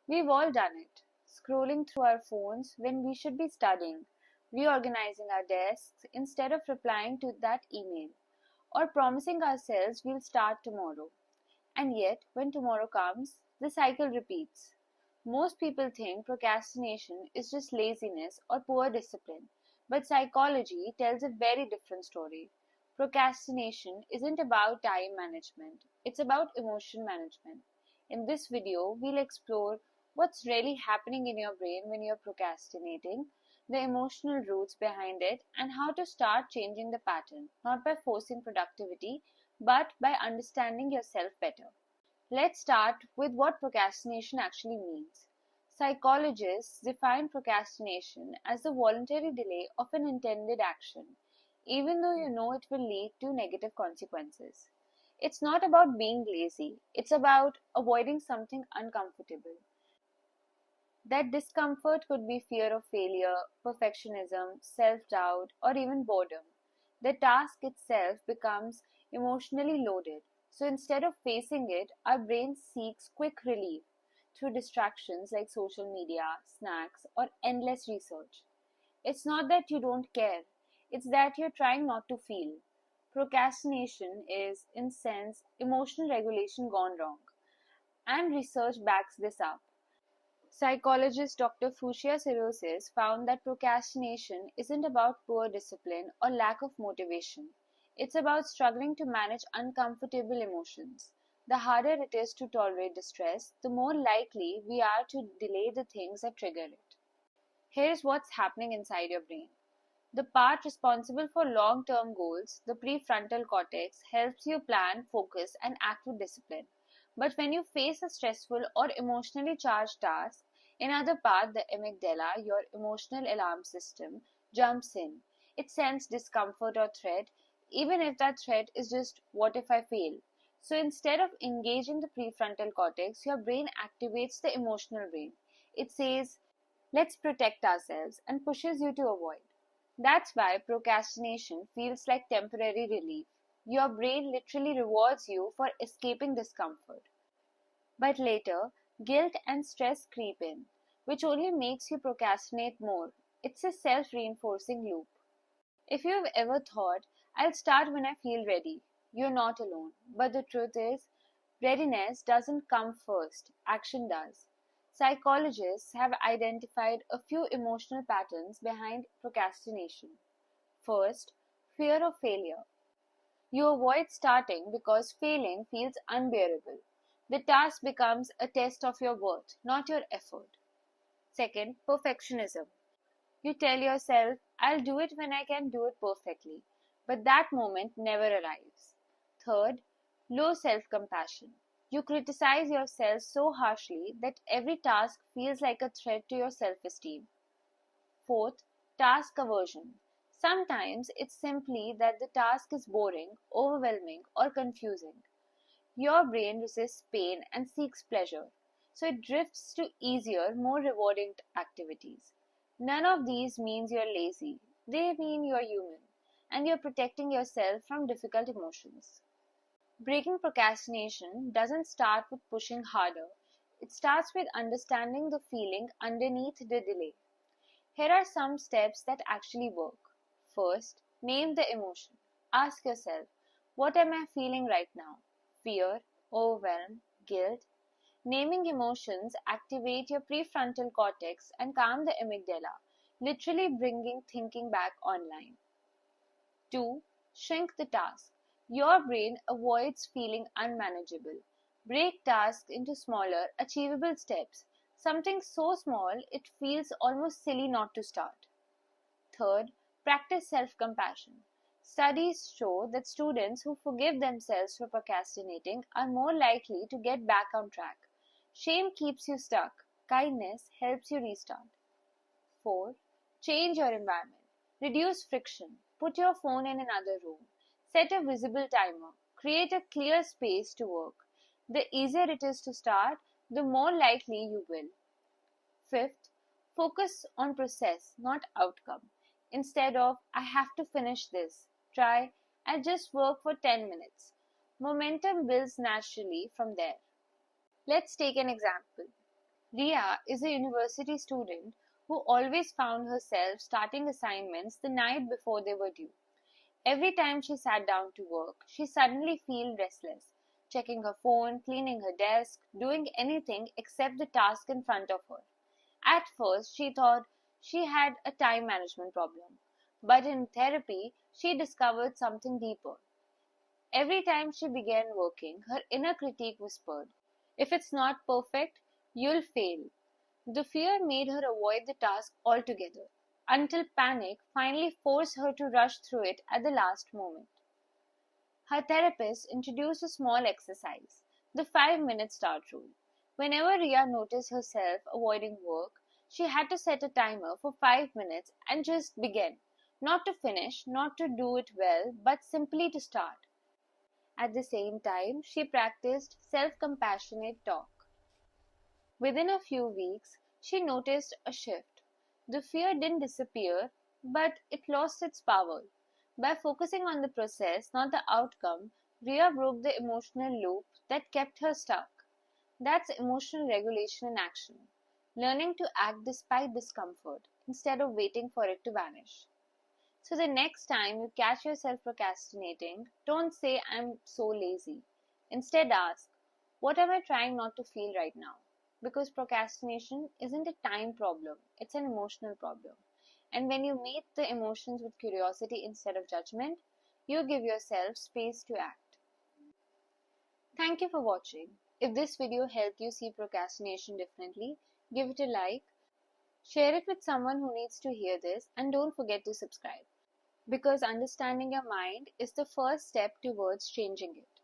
We've all done it, scrolling through our phones when we should be studying, reorganizing our desks instead of replying to that email, or promising ourselves we'll start tomorrow. And yet, when tomorrow comes, the cycle repeats. Most people think procrastination is just laziness or poor discipline, but psychology tells a very different story. Procrastination isn't about time management, it's about emotion management. In this video, we'll explore what's really happening in your brain when you're procrastinating, the emotional roots behind it, and how to start changing the pattern, not by forcing productivity, but by understanding yourself better. Let's start with what procrastination actually means. Psychologists define procrastination as the voluntary delay of an intended action, even though you know it will lead to negative consequences. It's not about being lazy, it's about avoiding something uncomfortable. That discomfort could be fear of failure, perfectionism, self doubt, or even boredom. The task itself becomes emotionally loaded, so instead of facing it, our brain seeks quick relief through distractions like social media, snacks, or endless research. It's not that you don't care, it's that you're trying not to feel. Procrastination is, in sense, emotional regulation gone wrong, and research backs this up. Psychologist Dr. Fuchsia Sirosis found that procrastination isn't about poor discipline or lack of motivation. It's about struggling to manage uncomfortable emotions. The harder it is to tolerate distress, the more likely we are to delay the things that trigger it. Here's what's happening inside your brain. The part responsible for long-term goals, the prefrontal cortex, helps you plan, focus, and act with discipline. But when you face a stressful or emotionally charged task, another part, the amygdala, your emotional alarm system, jumps in. It senses discomfort or threat, even if that threat is just what if I fail. So instead of engaging the prefrontal cortex, your brain activates the emotional brain. It says, let's protect ourselves, and pushes you to avoid. That's why procrastination feels like temporary relief. Your brain literally rewards you for escaping discomfort. But later, guilt and stress creep in, which only makes you procrastinate more. It's a self reinforcing loop. If you've ever thought, I'll start when I feel ready, you're not alone. But the truth is, readiness doesn't come first, action does. Psychologists have identified a few emotional patterns behind procrastination. First, fear of failure. You avoid starting because failing feels unbearable. The task becomes a test of your worth, not your effort. Second, perfectionism. You tell yourself, I'll do it when I can do it perfectly, but that moment never arrives. Third, low self-compassion. You criticize yourself so harshly that every task feels like a threat to your self-esteem. Fourth, task aversion. Sometimes it's simply that the task is boring, overwhelming, or confusing. Your brain resists pain and seeks pleasure, so it drifts to easier, more rewarding activities. None of these means you're lazy, they mean you're human, and you're protecting yourself from difficult emotions. Breaking procrastination doesn't start with pushing harder, it starts with understanding the feeling underneath the delay. Here are some steps that actually work. First, name the emotion. Ask yourself, what am I feeling right now? Fear, overwhelm, guilt. Naming emotions activate your prefrontal cortex and calm the amygdala, literally bringing thinking back online. 2. Shrink the task. Your brain avoids feeling unmanageable. Break tasks into smaller, achievable steps, something so small it feels almost silly not to start. Third, practice self-compassion. Studies show that students who forgive themselves for procrastinating are more likely to get back on track. Shame keeps you stuck. Kindness helps you restart. 4. Change your environment. Reduce friction. Put your phone in another room. Set a visible timer. Create a clear space to work. The easier it is to start, the more likely you will. Fifth, focus on process, not outcome. Instead of, I have to finish this, try, I just work for 10 minutes. Momentum builds naturally from there. Let's take an example. Ria is a university student who always found herself starting assignments the night before they were due. Every time she sat down to work, she suddenly felt restless, checking her phone, cleaning her desk, doing anything except the task in front of her. At first, she thought she had a time management problem, but in therapy, she discovered something deeper. Every time she began working, her inner critique whispered, "If it's not perfect, you'll fail." The fear made her avoid the task altogether, until panic finally forced her to rush through it at the last moment. Her therapist introduced a small exercise, the 5-minute start rule. Whenever Ria noticed herself avoiding work, she had to set a timer for 5 minutes and just begin. Not to finish, not to do it well, but simply to start. At the same time, she practiced self-compassionate talk. Within a few weeks, she noticed a shift. The fear didn't disappear, but it lost its power. By focusing on the process, not the outcome, Ria broke the emotional loop that kept her stuck. That's emotional regulation in action. Learning to act despite discomfort instead of waiting for it to vanish. So the next time you catch yourself procrastinating, don't say, "I'm so lazy." Instead, ask, "What am I trying not to feel right now?" Because procrastination isn't a time problem, it's an emotional problem. And when you meet the emotions with curiosity instead of judgment, you give yourself space to act. Thank you for watching. If this video helped you see procrastination differently, give it a like, share it with someone who needs to hear this, and don't forget to subscribe. Because understanding your mind is the first step towards changing it.